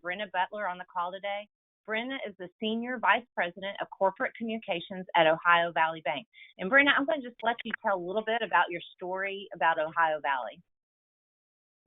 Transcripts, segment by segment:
Bryna Butler on the call today. Bryna is the Senior Vice President of Corporate Communications at Ohio Valley Bank. And Bryna, I'm going to just let you tell a little bit about your story about Ohio Valley.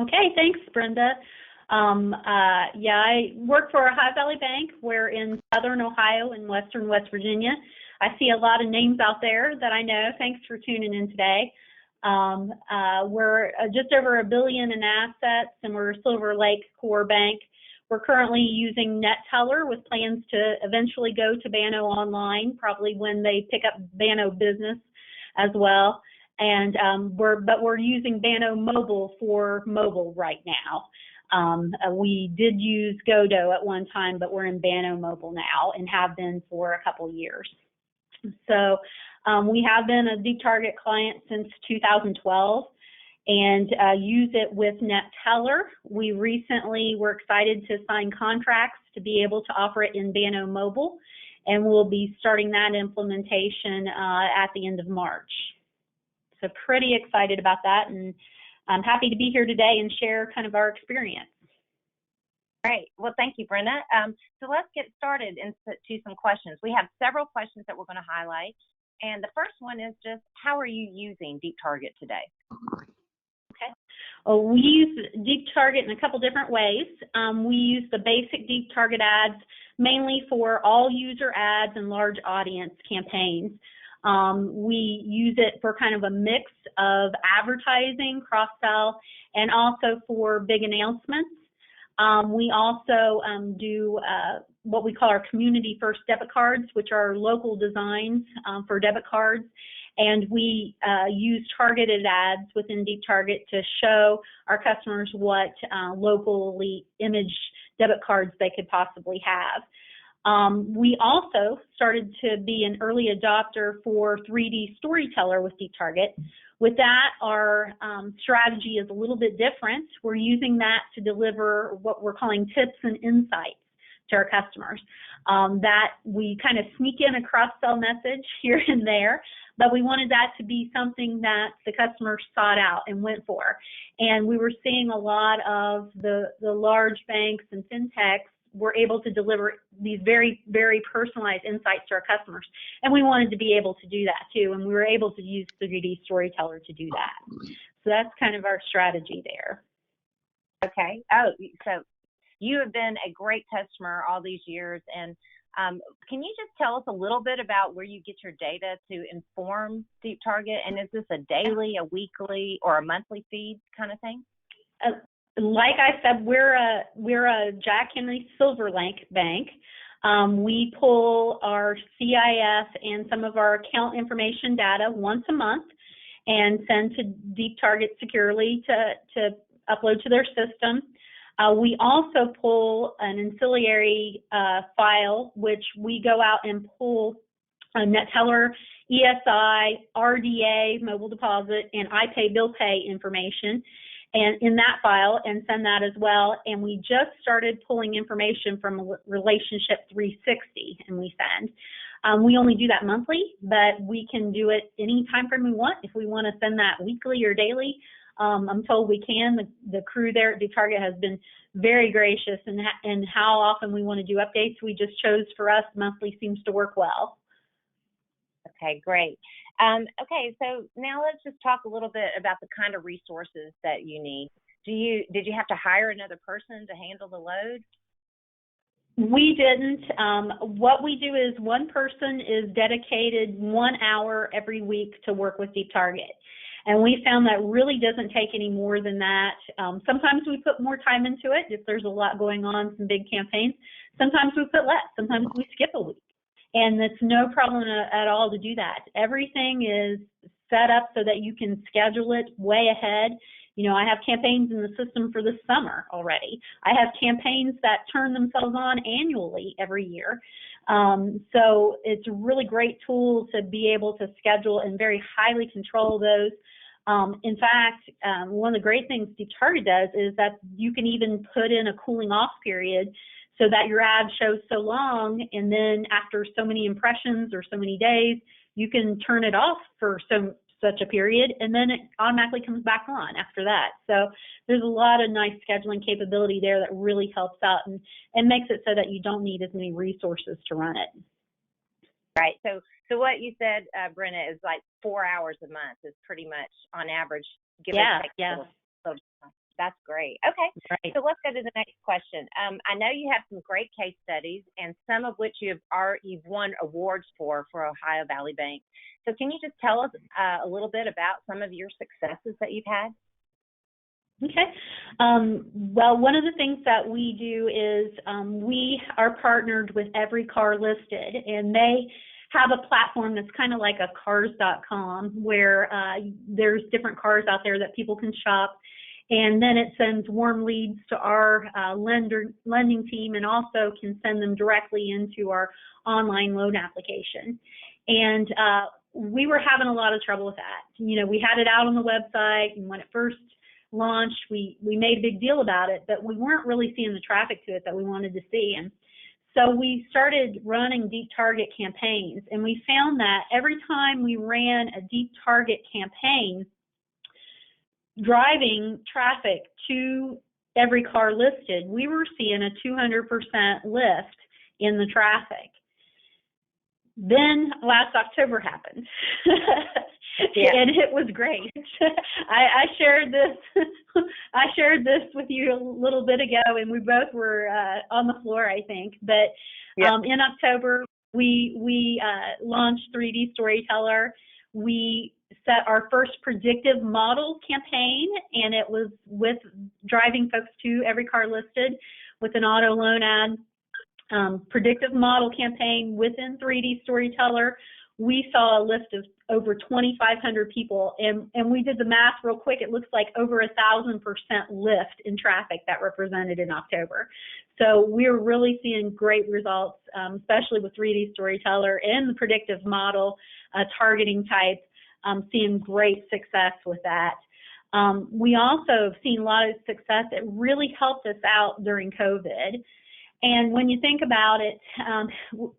Okay, thanks, Brenda. I work for Ohio Valley Bank. We're in Southern Ohio and Western West Virginia. I see a lot of names out there that I know. Thanks for tuning in today. We're just over $1 billion in assets, and we're a Silver Lake core bank. We're currently using NetTeller with plans to eventually go to Banno Online, probably when they pick up Banno Business as well. And we're using Banno Mobile for mobile right now. We did use Godo at one time, but we're in Banno Mobile now and have been for a couple years. So we have been a Deep Target client since 2012 and use it with NetTeller. We recently were excited to sign contracts to be able to offer it in Banno Mobile, and we'll be starting that implementation at the end of March. So pretty excited about that, and I'm happy to be here today and share kind of our experience. Great. Well, thank you, Bryna. So let's get started into some questions. We have several questions that we're going to highlight. And the first one is just, how are you using Deep Target today? Okay. Well, we use Deep Target in a couple different ways. We use the basic Deep Target ads mainly for all user ads and large audience campaigns. We use it for kind of a mix of advertising, cross-sell, and also for big announcements. We also do what we call our community first debit cards, which are local designs for debit cards. And we use targeted ads within Deep Target to show our customers what locally imaged debit cards they could possibly have. We also started to be an early adopter for 3D Storyteller with Deep Target. With that, our strategy is a little bit different. We're using that to deliver what we're calling tips and insights to our customers. That we kind of sneak in a cross-sell message here and there, but we wanted that to be something that the customers sought out and went for. And we were seeing a lot of the large banks and fintechs were able to deliver these very, very personalized insights to our customers. And we wanted to be able to do that too. And we were able to use 3D Storyteller to do that. So that's kind of our strategy there. Okay. Oh, so you have been a great customer all these years. And can you just tell us a little bit about where you get your data to inform Deep Target? And is this a daily, a weekly, or a monthly feed kind of thing? Like I said, we're a Jack Henry Silver Lake bank. We pull our CIF and some of our account information data once a month and send to Deep Target securely to upload to their system. We also pull an ancillary file, which we go out and pull NetTeller, ESI, RDA, mobile deposit, and iPay bill pay information, and in that file, and send that as well. And we just started pulling information from Relationship 360, and we send. We only do that monthly, but we can do it any time frame we want. If we want to send that weekly or daily, I'm told we can. The crew there at Deep Target has been very gracious in how often we want to do updates. We just chose for us monthly seems to work well. Okay, great. Okay, so now let's just talk a little bit about the kind of resources that you need. Did you have to hire another person to handle the load? We didn't. What we do is one person is dedicated 1 hour every week to work with Deep Target. And we found that really doesn't take any more than that. Sometimes we put more time into it if there's a lot going on, some big campaigns. Sometimes we put less. Sometimes we skip a week. And it's no problem at all to do that. Everything is set up so that you can schedule it way ahead. You know, I have campaigns in the system for this summer already. I have campaigns that turn themselves on annually every year. So it's a really great tool to be able to schedule and very highly control those. In fact, one of the great things Deep Target does is that you can even put in a cooling off period so that your ad shows so long, and then after so many impressions or so many days, you can turn it off for so such a period, and then it automatically comes back on after that. So there's a lot of nice scheduling capability there that really helps out and makes it so that you don't need as many resources to run it. Right. So what you said, Bryna, is like 4 hours a month is pretty much on average. Give or take. Yeah. So that's great. Okay. Right. So let's go to the next question. I know you have some great case studies, and some of which you've won awards for Ohio Valley Bank. So can you just tell us a little bit about some of your successes that you've had? Okay. Well, one of the things that we do is we are partnered with Every Car Listed, and they have a platform that's kind of like a cars.com where there's different cars out there that people can shop, and then it sends warm leads to our lending team, and also can send them directly into our online loan application. And we were having a lot of trouble with that. You know, we had it out on the website, and when it first launched, we made a big deal about it, but we weren't really seeing the traffic to it that we wanted to see. And so we started running deep target campaigns, and we found that every time we ran a deep target campaign, driving traffic to Every Car Listed, we were seeing a 200% lift in the traffic. Then last October happened. Yeah. And it was great. I shared this with you a little bit ago, and we both were on the floor, I think. But in October, we launched 3D Storyteller. We set our first predictive model campaign, and it was with driving folks to Every Car Listed with an auto loan ad. Predictive model campaign within 3D Storyteller. We saw a lift of over 2,500 people, and we did the math real quick. It looks like over 1,000% lift in traffic that represented in October. So we're really seeing great results, especially with 3D Storyteller and the predictive model targeting type, seeing great success with that. We also have seen a lot of success. It really helped us out during COVID. And when you think about it,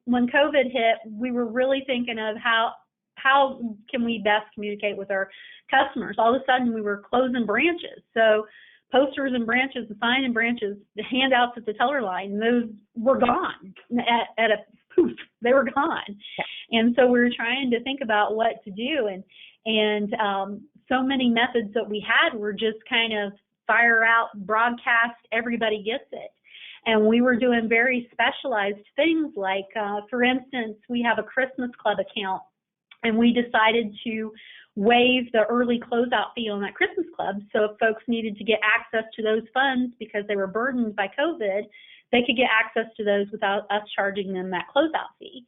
when COVID hit, we were really thinking of how can we best communicate with our customers. All of a sudden, we were closing branches. So posters and branches, the sign in branches, the handouts at the teller line, those were gone at a poof. They were gone. And so we were trying to think about what to do. And so many methods that we had were just kind of fire out, broadcast, everybody gets it. And we were doing very specialized things like, for instance, we have a Christmas Club account, and we decided to waive the early closeout fee on that Christmas Club. So if folks needed to get access to those funds because they were burdened by COVID, they could get access to those without us charging them that closeout fee.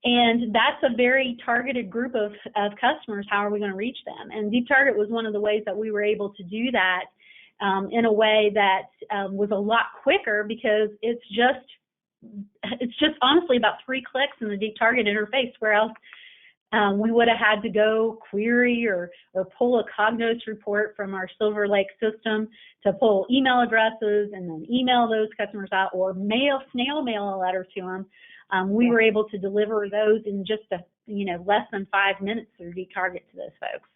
And that's a very targeted group of customers. How are we going to reach them? And Deep Target was one of the ways that we were able to do that. In a way that was a lot quicker, because it's just honestly about 3 clicks in the Deep Target interface, where else we would have had to go query or pull a Cognos report from our Silver Lake system to pull email addresses and then email those customers out, or snail mail a letter to them. We were able to deliver those in just less than 5 minutes through Deep Target to those folks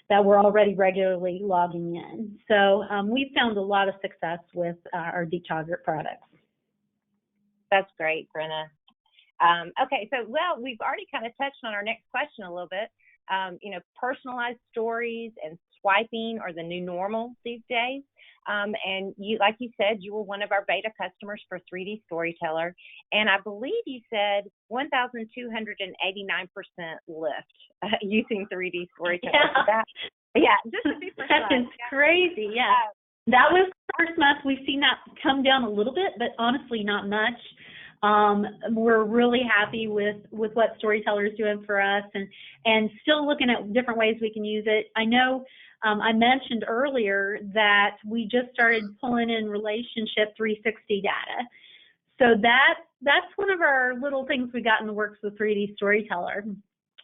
that were already regularly logging in. So we've found a lot of success with our Deep Target products. That's great, Bryna. Okay, so we've already kind of touched on our next question a little bit. Personalized stories and swiping are the new normal these days. And you, like you said, you were one of our beta customers for 3D Storyteller, and I believe you said 1,289% lift using 3D Storyteller. Yeah, just to be precise. That is crazy. Yeah, that was the first month. We've seen that come down a little bit, but honestly, not much. We're really happy with what Storyteller is doing for us, and still looking at different ways we can use it. I know I mentioned earlier that we just started pulling in Relationship 360 data. So that's one of our little things we got in the works with 3D Storyteller.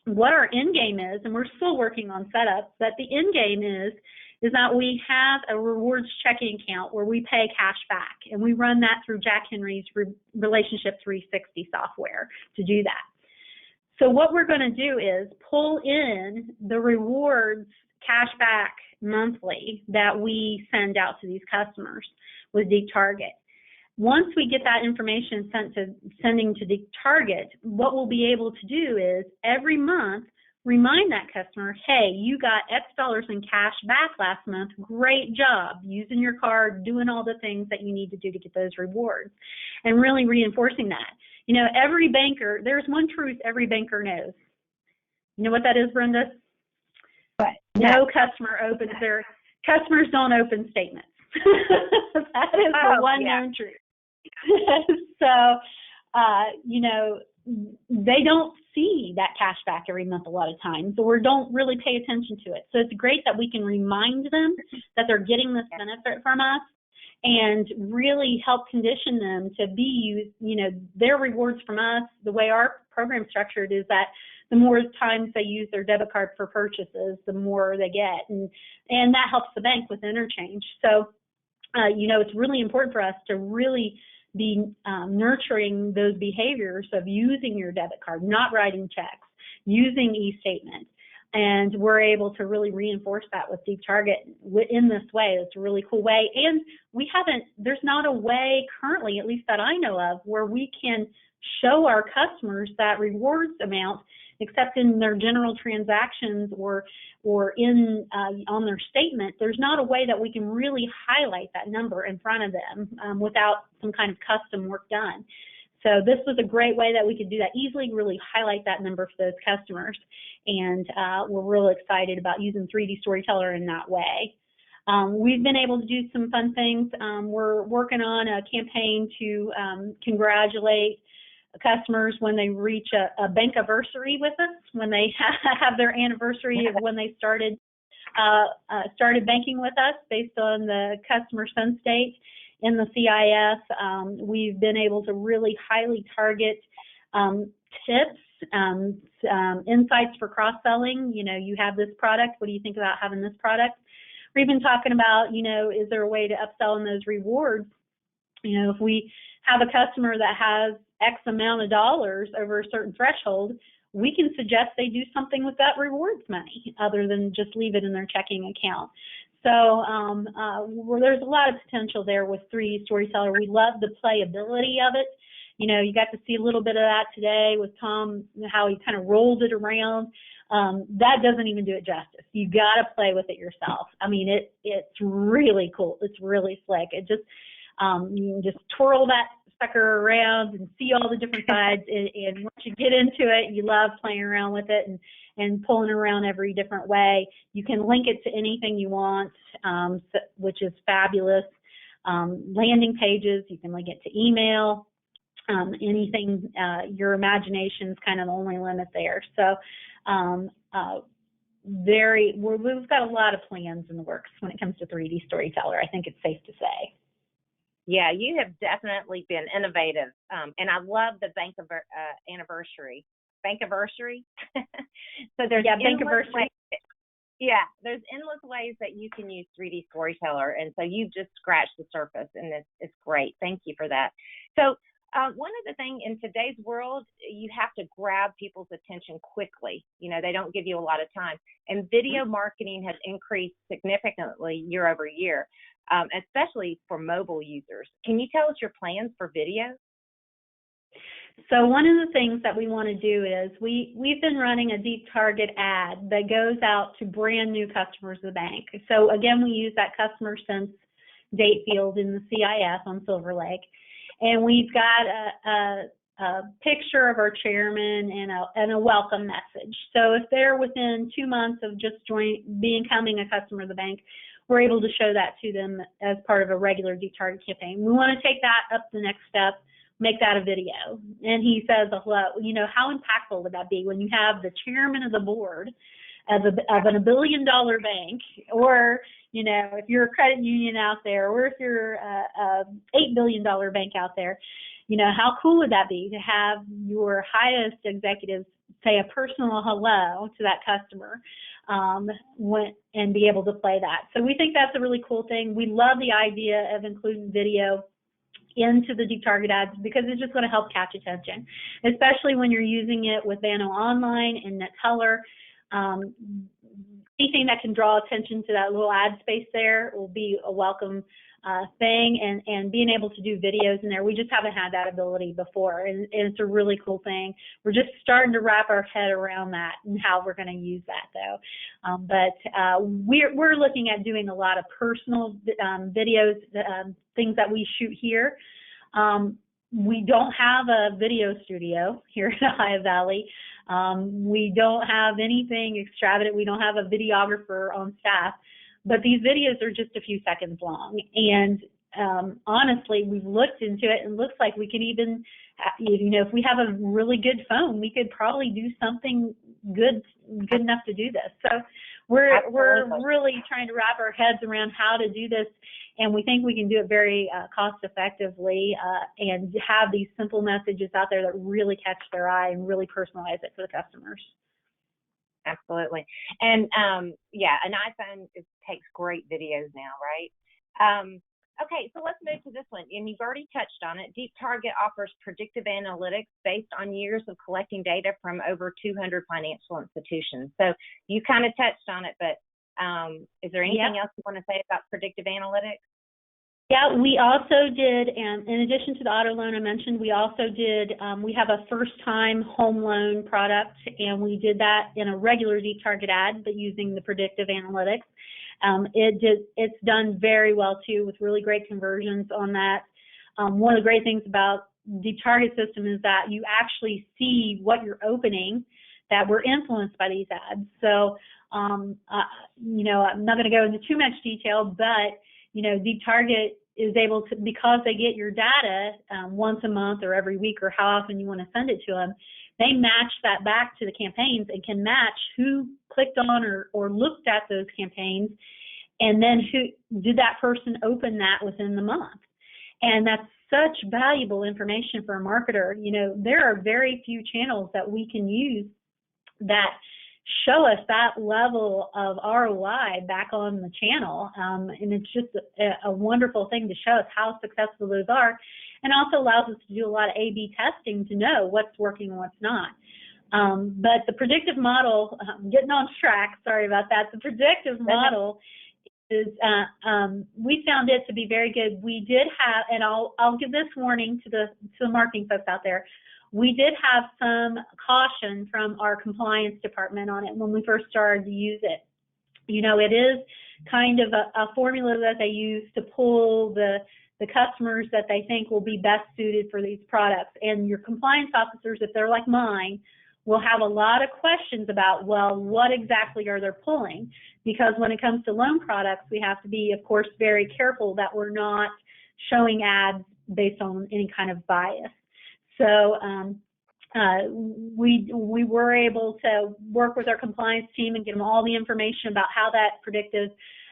What our end game is, and we're still working on setup, but the end game is that we have a rewards checking account where we pay cash back, and we run that through Jack Henry's Relationship 360 software to do that. So what we're going to do is pull in the rewards cashback monthly that we send out to these customers with Deep Target. Once we get that information sending to Deep Target, what we'll be able to do is every month remind that customer, hey, you got X dollars in cash back last month. Great job using your card, doing all the things that you need to do to get those rewards, and really reinforcing that. You know, every banker, there's one truth every banker knows. You know what that is, Brenda? What? No customer opens their, customers don't open statements. That is the one known truth. So, you know, they don't see that cash back every month a lot of times, or don't really pay attention to it. So it's great that we can remind them that they're getting this benefit from us and really help condition them to be, you know, their rewards from us. The way our program structured is that the more times they use their debit card for purchases, the more they get, and that helps the bank with interchange. So, you know, it's really important for us to really be nurturing those behaviors of using your debit card, not writing checks, using e-statement. And we're able to really reinforce that with Deep Target in this way. It's a really cool way. And there's not a way currently, at least that I know of, where we can show our customers that rewards amount except in their general transactions or in on their statement. There's not a way that we can really highlight that number in front of them without some kind of custom work done. So this was a great way that we could do that easily, really highlight that number for those customers. And we're really excited about using 3D Storyteller in that way. We've been able to do some fun things. We're working on a campaign to congratulate customers when they reach a bank anniversary with us, when they have their anniversary of when they started banking with us based on the customer sense date in the CIS. We've been able to really highly target tips, insights for cross-selling. You know, you have this product. What do you think about having this product? We've been talking about, you know, is there a way to upsell on those rewards? You know, if we have a customer that has X amount of dollars over a certain threshold, we can suggest they do something with that rewards money other than just leave it in their checking account. So there's a lot of potential there with 3D Storyteller. We love the playability of it. You know, you got to see a little bit of that today with Tom, how he kind of rolled it around. That doesn't even do it justice. You got to play with it yourself. I mean, it's really cool. It's really slick. It just, you can just twirl that sucker around and see all the different sides. And once you get into it, you love playing around with it and pulling around every different way. You can link it to anything you want, which is fabulous. Landing pages, you can link it to email. Anything, your imagination's kind of the only limit there. So we've got a lot of plans in the works when it comes to 3D Storyteller. I think it's safe to say. Yeah, you have definitely been innovative, and I love the bank anniversary. Bankiversary. So there's Bankiversary. Yeah, there's endless ways that you can use 3D Storyteller, and so you've just scratched the surface, and it's great. Thank you for that. So one of the things in today's world, you have to grab people's attention quickly. You know, they don't give you a lot of time, and video marketing has increased significantly year over year, especially for mobile users. Can you tell us your plans for video? So one of the things that we want to do is we've been running a Deep Target ad that goes out to brand new customers of the bank. So again, we use that customer sense date field in the CIS on Silver Lake, and we've got a picture of our chairman and a welcome message. So if they're within 2 months of just becoming a customer of the bank, we're able to show that to them as part of a regular Deep Target campaign. We want to take that up the next step, make that a video. And he says, hello, you know, how impactful would that be when you have the chairman of the board of a $1 billion bank, or, you know, if you're a credit union out there, or if you're a $8 billion bank out there, you know, how cool would that be to have your highest executives say a personal hello to that customer and be able to play that. So we think that's a really cool thing. We love the idea of including video into the deep target ads because it's just going to help catch attention, especially when you're using it with Bano Online and NetTeller. Anything that can draw attention to that little ad space there will be a welcome thing, and being able to do videos in there. We just haven't had that ability before, and it's a really cool thing. We're just starting to wrap our head around that and how we're going to use that, though. But we're looking at doing a lot of personal videos, things that we shoot here. We don't have a video studio here in Ohio Valley. We don't have anything extravagant. We don't have a videographer on staff. But these videos are just a few seconds long. And honestly, we've looked into it, and it looks like we could even, if we have a really good phone, we could probably do something good enough to do this. So we're really trying to wrap our heads around how to do this, and we think we can do it very cost effectively and have these simple messages out there that really catch their eye and really personalize it for the customers. Absolutely. And yeah, an iPhone takes great videos now, right? Okay, so let's move to this one. And you've already touched on it. Deep Target offers predictive analytics based on years of collecting data from over 200 financial institutions. So you kind of touched on it, but is there anything else you want to say about predictive analytics? Yeah, we also did, and in addition to the auto loan I mentioned, we also did, we have a first-time home loan product, and we did that in a regular deep target ad, but using the predictive analytics. It's done very well, too, with really great conversions on that. One of the great things about the target system is that you actually see what you're opening that were influenced by these ads. So, I'm not going to go into too much detail, but Deep Target is able to, because they get your data once a month or every week or how often you want to send it to them, they match that back to the campaigns and can match who clicked on or looked at those campaigns, and then who did that person open that within the month. And that's such valuable information for a marketer. There are very few channels that we can use that show us that level of ROI back on the channel, and it's just a wonderful thing to show us how successful those are, and also allows us to do a lot of A/B testing to know what's working and what's not. But the predictive model, getting on track, sorry about that, the predictive model is, we found it to be very good. We did have, and I'll give this warning to the marketing folks out there, we did have some caution from our compliance department on it when we first started to use it. It is kind of a formula that they use to pull the customers that they think will be best suited for these products. And your compliance officers, if they're like mine, will have a lot of questions about, well, what exactly are they pulling? Because when it comes to loan products, we have to be, of course, very careful that we're not showing ads based on any kind of bias. So we were able to work with our compliance team and get them all the information about how that predictive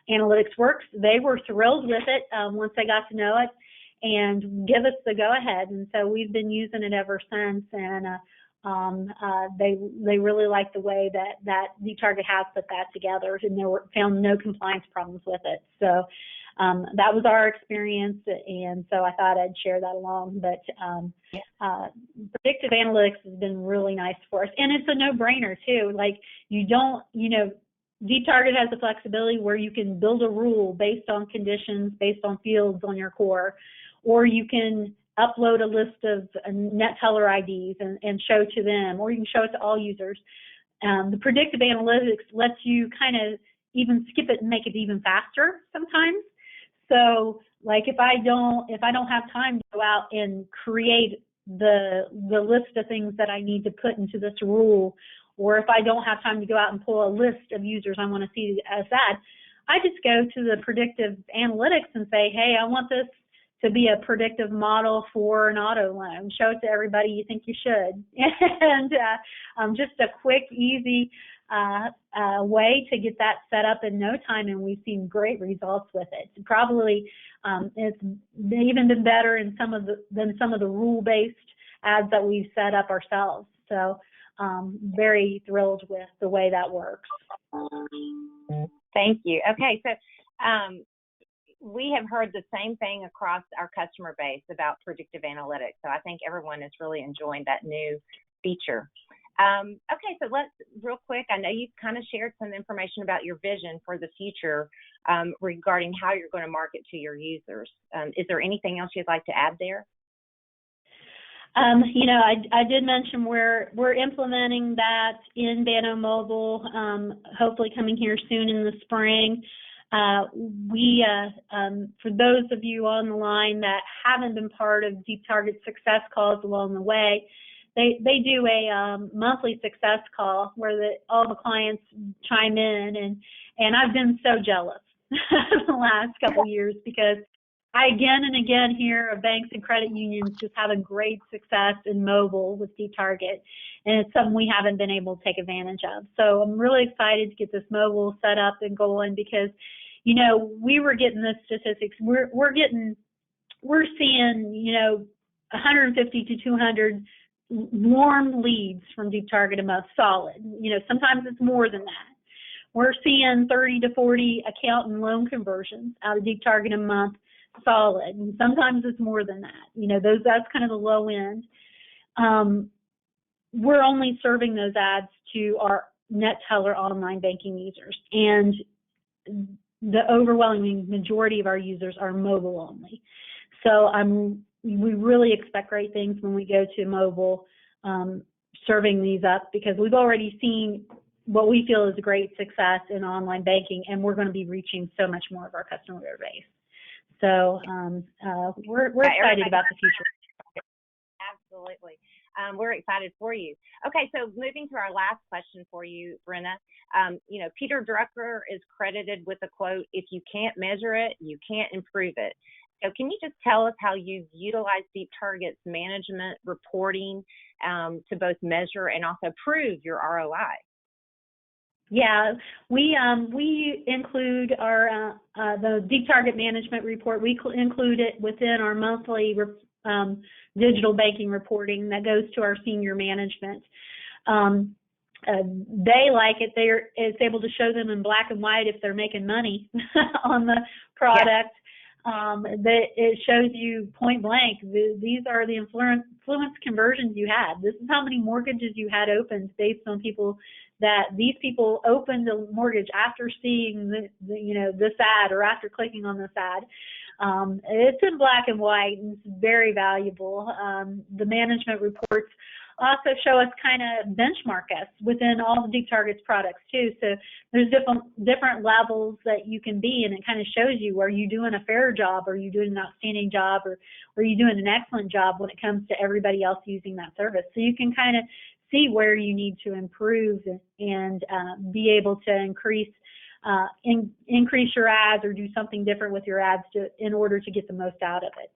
analytics works. They were thrilled with it once they got to know it and give us the go-ahead. And so we've been using it ever since. And they really like the way that Deep Target has put that together, and they found no compliance problems with it. So that was our experience, and so I thought I'd share that along. But predictive analytics has been really nice for us, and it's a no-brainer too. Like, Deep Target has the flexibility where you can build a rule based on conditions, based on fields on your core, or you can upload a list of NetTeller IDs and show to them, or you can show it to all users. The predictive analytics lets you kind of even skip it and make it even faster sometimes. So, like, if I don't have time to go out and create the list of things that I need to put into this rule, or if I don't have time to go out and pull a list of users I want to see as that, I just go to the predictive analytics and say, hey, I want this to be a predictive model for an auto loan. Show it to everybody you think you should. And just a quick, easy way to get that set up in no time, and we've seen great results with it. Probably it's even been better than some of the rule-based ads that we've set up ourselves. So very thrilled with the way that works. Thank you. Okay, so we have heard the same thing across our customer base about predictive analytics. So I think everyone is really enjoying that new feature. Okay, so let's real quick. I know you've kind of shared some information about your vision for the future regarding how you're going to market to your users. Is there anything else you'd like to add there? You know, I did mention we're implementing that in Banno Mobile, hopefully coming here soon in the spring. For those of you on the line that haven't been part of Deep Target success calls along the way, they do a monthly success call where all the clients chime in, and I've been so jealous the last couple of years because I again and again hear of banks and credit unions just having great success in mobile with Deep Target, and it's something we haven't been able to take advantage of. So I'm really excited to get this mobile set up and going because, you know, we were getting the statistics. We're seeing, you know, 150 to 200 warm leads from Deep Target a month, solid. You know, sometimes it's more than that. We're seeing 30 to 40 account and loan conversions out of Deep Target a month, solid. And sometimes it's more than that. You know, that's kind of the low end. We're only serving those ads to our NetTeller online banking users, and the overwhelming majority of our users are mobile only. So we really expect great things when we go to mobile, serving these up, because we've already seen what we feel is a great success in online banking, and we're going to be reaching so much more of our customer base. So we're excited about the future. Absolutely. We're excited for you. Okay, so moving to our last question for you, Bryna. You know, Peter Drucker is credited with the quote, "If you can't measure it, you can't improve it." So can you just tell us how you've utilized Deep Target's management reporting to both measure and also prove your ROI? Yeah, we include our the Deep Target management report. We include it within our monthly digital banking reporting that goes to our senior management. They like it. It's able to show them in black and white if they're making money on the product. Yeah. It shows you point blank, these are the influence conversions you had. This is how many mortgages you had opened based on these people opened a mortgage after seeing you know, this ad or after clicking on this ad. It's in black and white, and it's very valuable. The management reports also show us, kind of benchmark us within all the Deep Target's products too. So there's different levels that you can be, and it kind of shows you, are you doing a fair job, are you doing an outstanding job, or are you doing an excellent job when it comes to everybody else using that service. So you can kind of see where you need to improve and be able to increase your ads or do something different with your ads in order to get the most out of it.